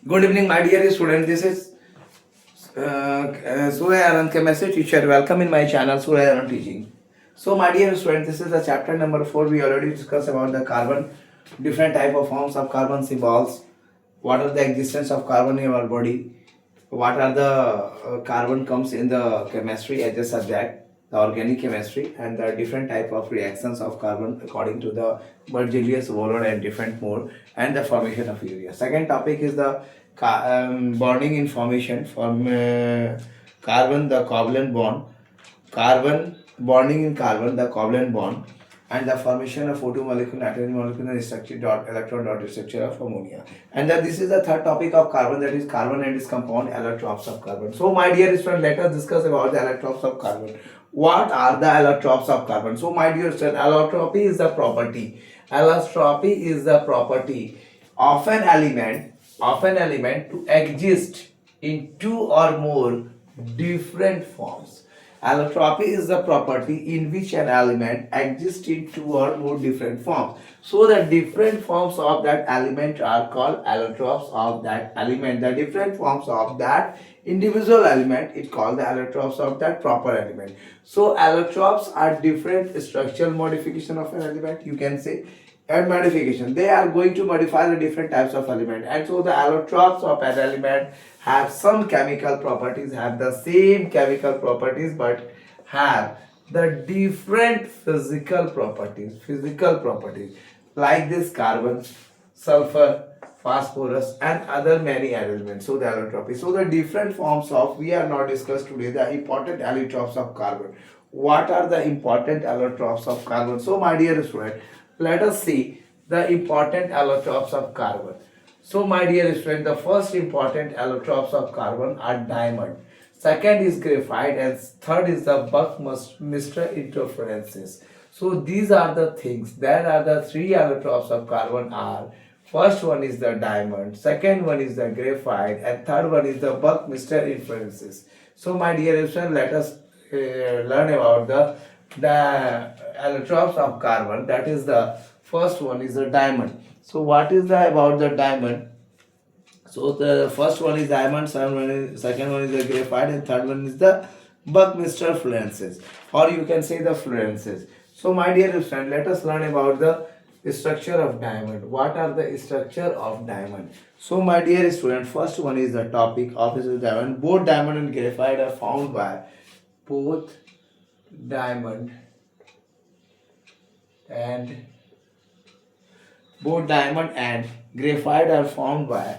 Good evening, my dear student. This is Surya Anand, chemistry teacher. Welcome in my channel, Surya Anand Teaching. So, my dear student, this is the chapter number 4. We already discussed about the carbon, different type of forms of carbon symbols. What are the existence of carbon in our body? What are the carbon comes in the chemistry as a subject, the organic chemistry, and the different type of reactions of carbon according to the Berzelius, Wohler, and different more, and the formation of urea. Second topic is the bonding information from carbon, the covalent bond, carbon bonding in carbon, the covalent bond, and the formation of photo molecule, nitrogen molecule, and structure dot electron dot structure of ammonia. And then this is the third topic of carbon, that is carbon and its compound, allotropes of carbon. So, my dear student, let us discuss about the allotropes of carbon. What are the allotropes of carbon? So, my dear student, allotropy is the property. Allotropy is the property of an element to exist in two or more different forms. Allotropy is the property in which an element exists in two or more different forms. So the different forms of that element are called allotropes of that element. The different forms of that individual element is called the allotropes of that proper element. So allotropes are different structural modification of an element, you can say, and modification. They are going to modify the different types of element, and so the allotropes of an element have some chemical properties, have the same chemical properties, but have the different physical properties like this carbon, sulfur, phosphorus, and other many elements. So the allotropy. So the different forms of, we are not discussed today the important allotropes of carbon. What are the important allotropes of carbon? So my dear student, let us see the important allotropes of carbon. So my dear student, the first important allotropes of carbon are diamond, second is graphite, and third is the Buckminster interferences. So these are the things. There are the three allotropes of carbon are, first one is the diamond, second one is the graphite, and third one is the Buckminster interferences. So my dear student, let us learn about the allotropes of carbon. That is the first one is the diamond. So what is the about the diamond? So the first one is diamond, second one is the graphite, and third one is the Buckminster fluorescence, or you can say the fluorescence. So my dear friend, let us learn about the structure of diamond. What are the structure of diamond? So my dear student, first one is the topic of this diamond. Both diamond and graphite are found by both diamond and both diamond and graphite are found by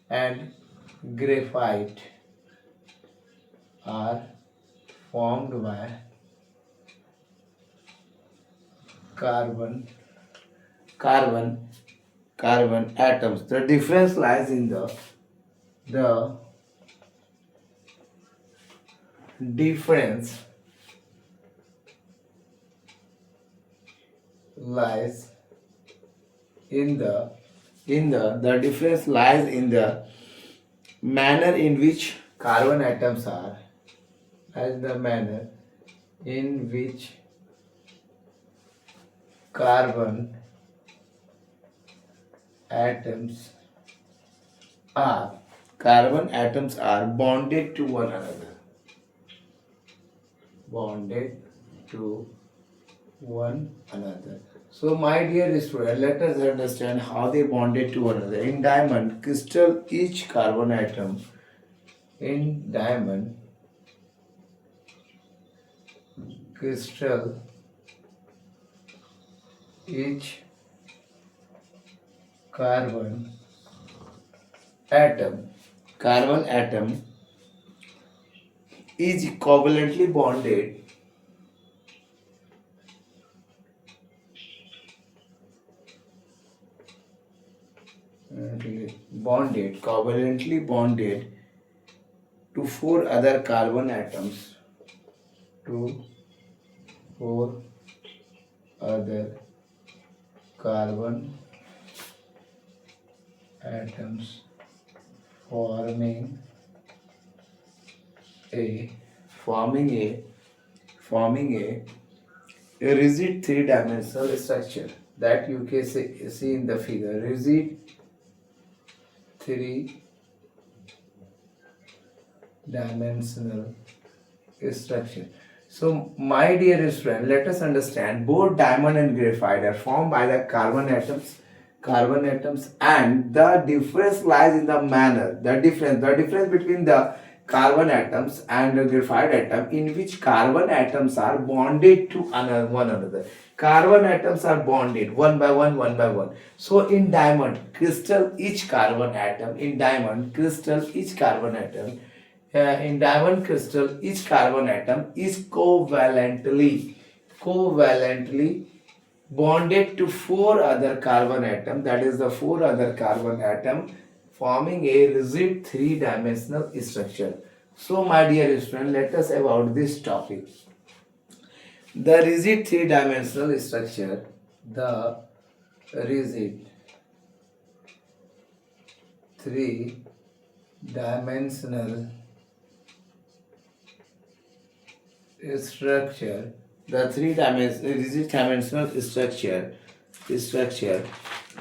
and graphite are formed by carbon carbon atoms. The difference lies in the difference lies the difference lies in the manner in which carbon atoms are, as the manner in which carbon atoms are bonded to one another, bonded to one another. So my dear student, let us understand how they bonded to one another. In diamond crystal, each carbon atom in diamond crystal, each carbon atom is covalently bonded to four other carbon atoms, to four other carbon atoms, forming a forming a rigid three-dimensional structure that you can see in the figure. Rigid three dimensional structure. So, my dear friend, let us understand both diamond and graphite are formed by the carbon atoms, and the difference lies in the manner, the difference between the carbon atoms and the graphite atom, in which carbon atoms are bonded to one another. Carbon atoms are bonded one by one. So in diamond crystal, each carbon atom, in diamond crystal, each carbon atom is covalently bonded to four other carbon atom, that is the four other carbon atom, forming a rigid three-dimensional structure. So my dear student, let us about this topic. The rigid three-dimensional structure, the rigid three-dimensional structure, the three-dimensional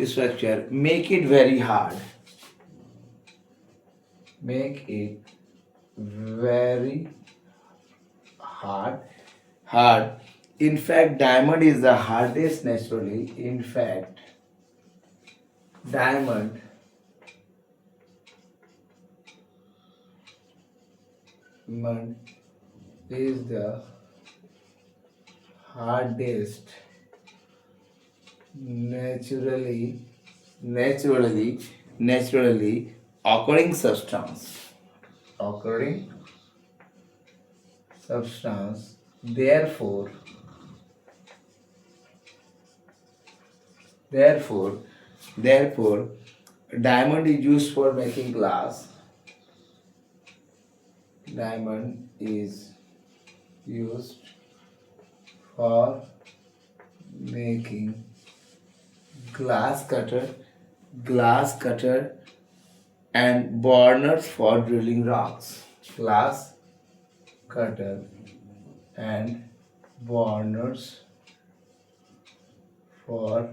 structure make it very hard. Make it very hard. In fact, diamond is the hardest naturally. In fact, diamond is the hardest naturally occurring substance. Therefore, diamond is used for making glass. Diamond is used for making glass cutter and burners for drilling rocks. Glass cutter and burners for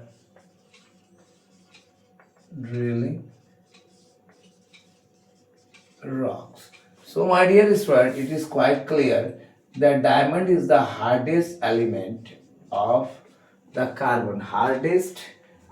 drilling rocks. So my dear student, it is quite clear that diamond is the hardest element of the carbon, hardest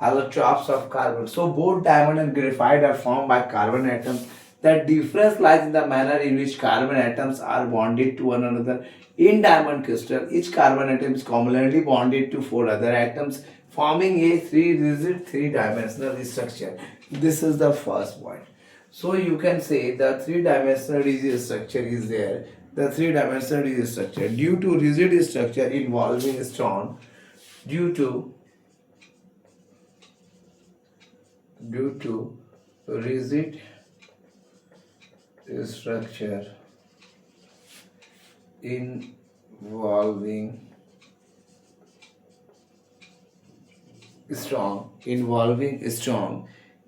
allotropes of carbon. So both diamond and graphite are formed by carbon atoms. The difference lies in the manner in which carbon atoms are bonded to one another. In diamond crystal, each carbon atom is covalently bonded to four other atoms, forming a rigid three-dimensional structure. This is the first point. So you can say the three-dimensional rigid structure is there. The three-dimensional rigid structure due to rigid structure involving stone, due to rigid structure involving strong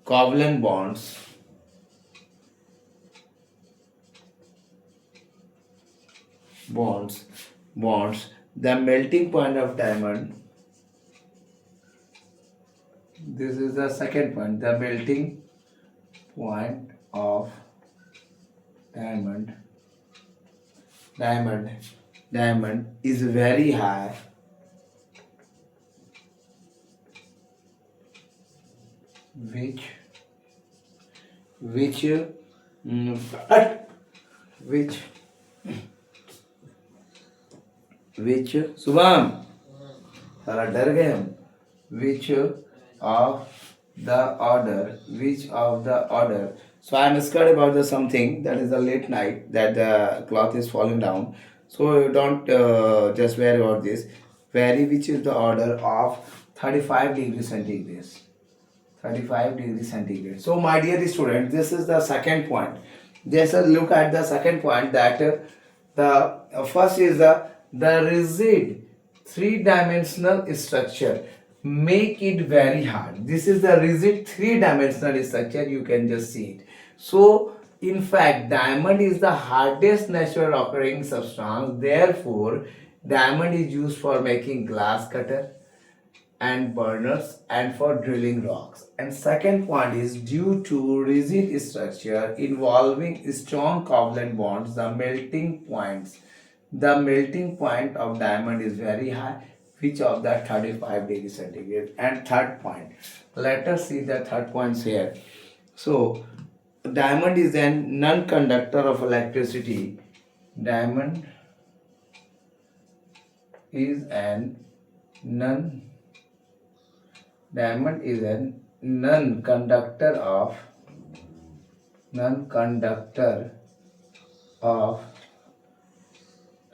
covalent bonds, the melting point of diamond. This is the second point, the melting point of diamond is very high, which Shubham सारा डर गए हम which of the order. So I am scared about the something that is a late night that the cloth is falling down. So don't just worry about this. Vary which is the order of 35 degrees centigrade. 35 degrees centigrade. So my dear student, this is the second point. Just look at the second point, that the first is the rigid three-dimensional structure make it very hard. This is the rigid three-dimensional structure, you can just see it. So in fact, diamond is the hardest natural occurring substance. Therefore, diamond is used for making glass cutter and burners and for drilling rocks. And second point is due to rigid structure involving strong covalent bonds, the melting point of diamond is very high, which of the 35 degrees centigrade. And third point, let us see the third points here. So diamond is a non-conductor of electricity. Is an non Diamond is a non-conductor of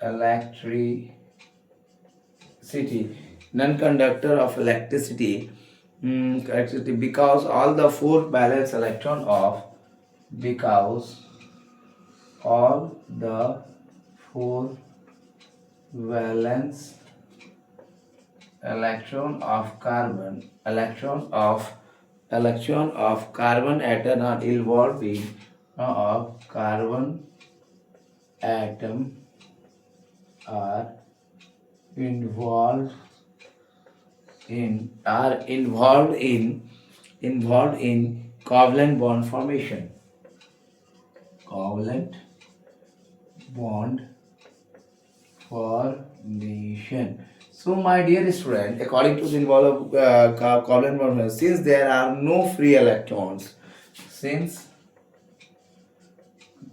electricity. Non-conductor of electricity. Electricity because all the four valence electron of because all the four valence electron of carbon atom are involved in of carbon atom are involved in covalent bond formation. Covalent bond formation. So, my dear student, according to the involved covalent bond, since there are no free electrons, since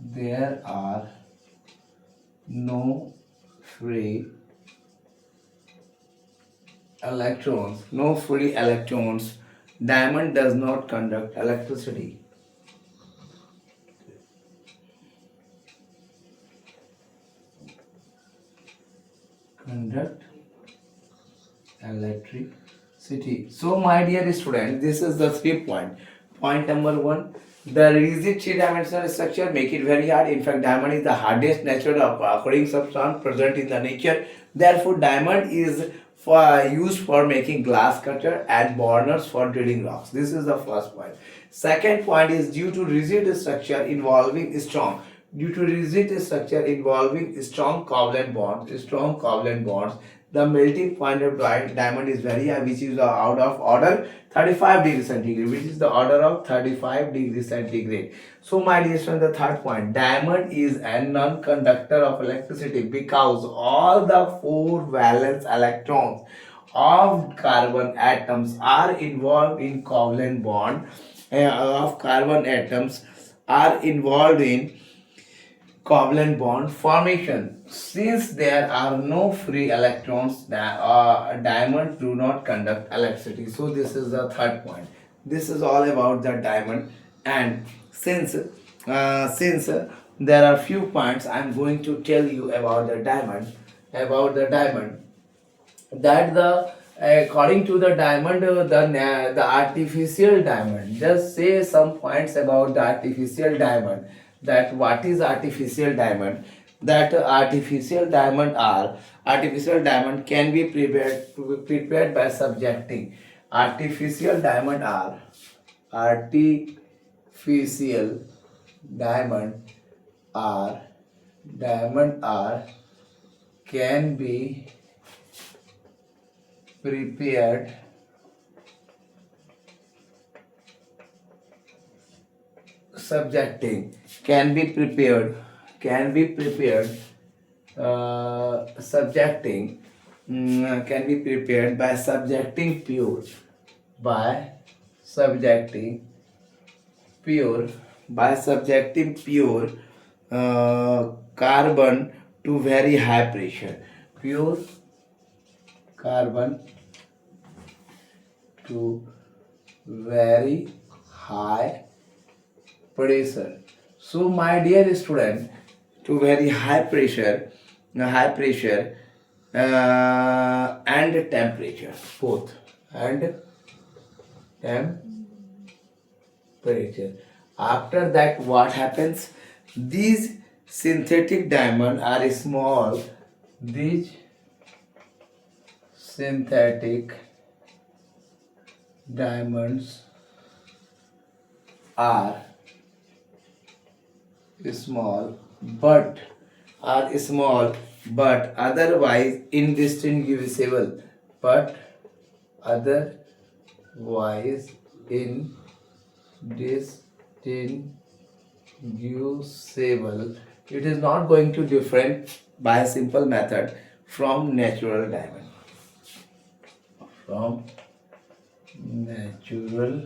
there are no free electrons, diamond does not conduct electricity. Conduct electricity. So, my dear student, this is the 3 point. Point number 1, the rigid three-dimensional structure make it very hard. In fact, diamond is the hardest natural occurring substance present in the nature. Therefore, diamond is used for making glass cutter and burners for drilling rocks. This is the first point. Second point is due to rigid structure involving strong covalent bonds, the melting point of diamond is very high, which is out of order 35 degrees centigrade, which is the order of 35 degrees centigrade. So, my dear student, the third point, diamond is a non-conductor of electricity because all the four valence electrons of carbon atoms are involved in covalent bond covalent bond formation. Since there are no free electrons, diamonds do not conduct electricity. So this is the third point. This is all about the diamond. And since there are few points, I am going to tell you about the diamond. That the according to the diamond, the artificial diamond. Just say some points about the artificial diamond. That what is artificial diamond? That artificial diamond can be prepared by subjecting. Artificial diamond are can be prepared subjecting can be prepared subjecting can be prepared by subjecting pure carbon to very high pressure. Pure carbon to very high pressure. So, my dear student, to very high pressure and temperature, both, and temperature. After that, what happens? These synthetic diamonds are small. These synthetic diamonds are small but otherwise indistinguishable otherwise indistinguishable. It is not going to different by a simple method from natural diamond. From natural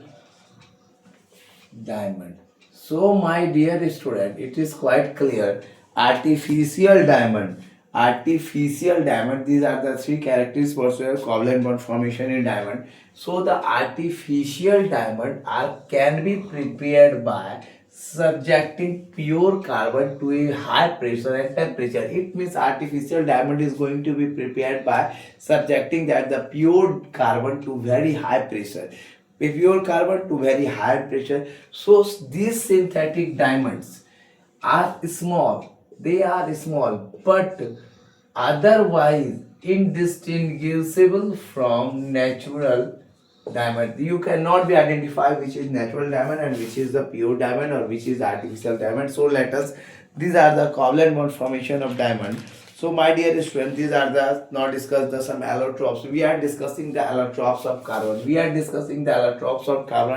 diamond. So my dear student, it is quite clear. Artificial diamond, these are the three characteristics for covalent bond formation in diamond. So the artificial diamond can be prepared by subjecting pure carbon to a high pressure and temperature. It means artificial diamond is going to be prepared by subjecting that the pure carbon to very high pressure, pure carbon to very high pressure. So these synthetic diamonds are small, they are small, but otherwise indistinguishable from natural diamond. You cannot be identified which is natural diamond and which is the pure diamond or which is artificial diamond. So let us, these are the covalent bond formation of diamond. So my dear students, these are the, now discuss the some allotropes. We are discussing the allotropes of carbon.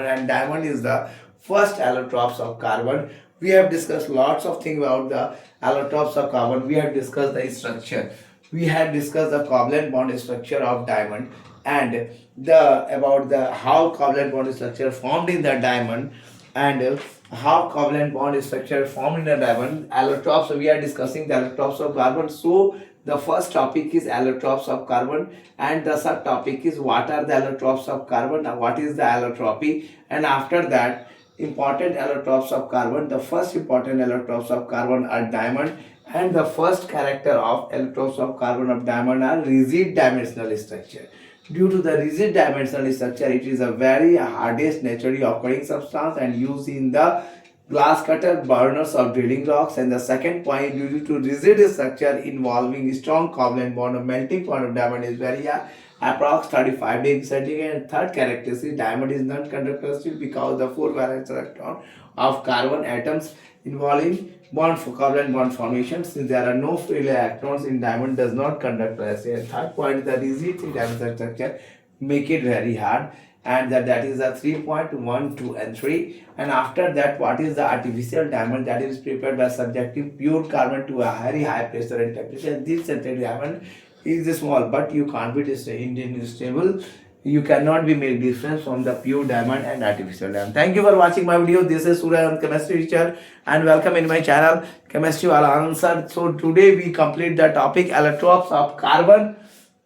And diamond is the first allotropes of carbon. We have discussed lots of things about the allotropes of carbon. We have discussed the structure. We have discussed the covalent bond structure of diamond and the about the how covalent bond structure formed in the diamond and how covalent bond structure formed in the diamond. Allotropes, we are discussing the allotropes of carbon. So the first topic is allotropes of carbon and the subtopic is what are the allotropes of carbon, what is the allotropy, and after that important allotropes of carbon. The first important allotropes of carbon are diamond, and the first character of allotropes of carbon of diamond are rigid dimensional structure. Due to the rigid dimensional structure, it is a very hardest naturally occurring substance and used in the glass cutter burners of drilling rocks. And the second point, due to rigid structure involving strong covalent bond, of melting point of diamond is very high, approx 35 degrees centigrade. And third characteristic, diamond is non-conductor still because the 4 valence electron of carbon atoms involving bond for covalent bond formation, since there are no free electrons in diamond, does not conduct electricity. And third point, the rigid dimensional structure make it very hard, and that is the 3.1, 2 and 3. And after that, what is the artificial diamond? That is prepared by subjecting pure carbon to a very high pressure and temperature. And this synthetic diamond is small, but you can't be indistinguishable. You cannot be make difference from the pure diamond and artificial diamond. Thank you for watching my video. This is Surya, chemistry teacher, and welcome in my channel Chemistry Wala Answer. So today we complete the topic allotropes of carbon,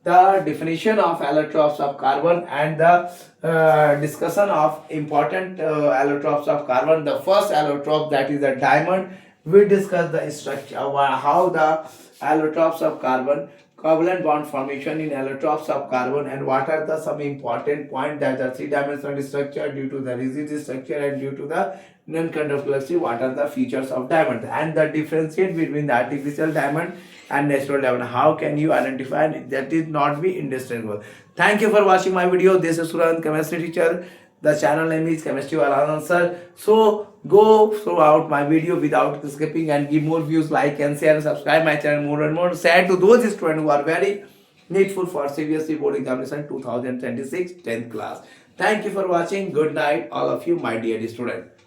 the definition of allotropes of carbon, and the discussion of important allotropes of carbon. The first allotrope, that is the diamond. We discuss the structure, how the allotropes of carbon, covalent bond formation in allotropes of carbon, and what are the some important point that the three-dimensional structure due to the rigid structure and due to the non-conductivity, what are the features of diamond, and the differentiate between the artificial diamond and natural diamond. How can you identify that is not be indistinguishable? Thank you for watching my video. This is Surya, chemistry teacher. The channel name is Chemistry Wala Answer. So go throughout my video without skipping and give more views, like and share and subscribe my channel more and more. Share to those students who are very needful for CBSE board examination 2026 10th class. Thank you for watching. Good night all of you, my dear students.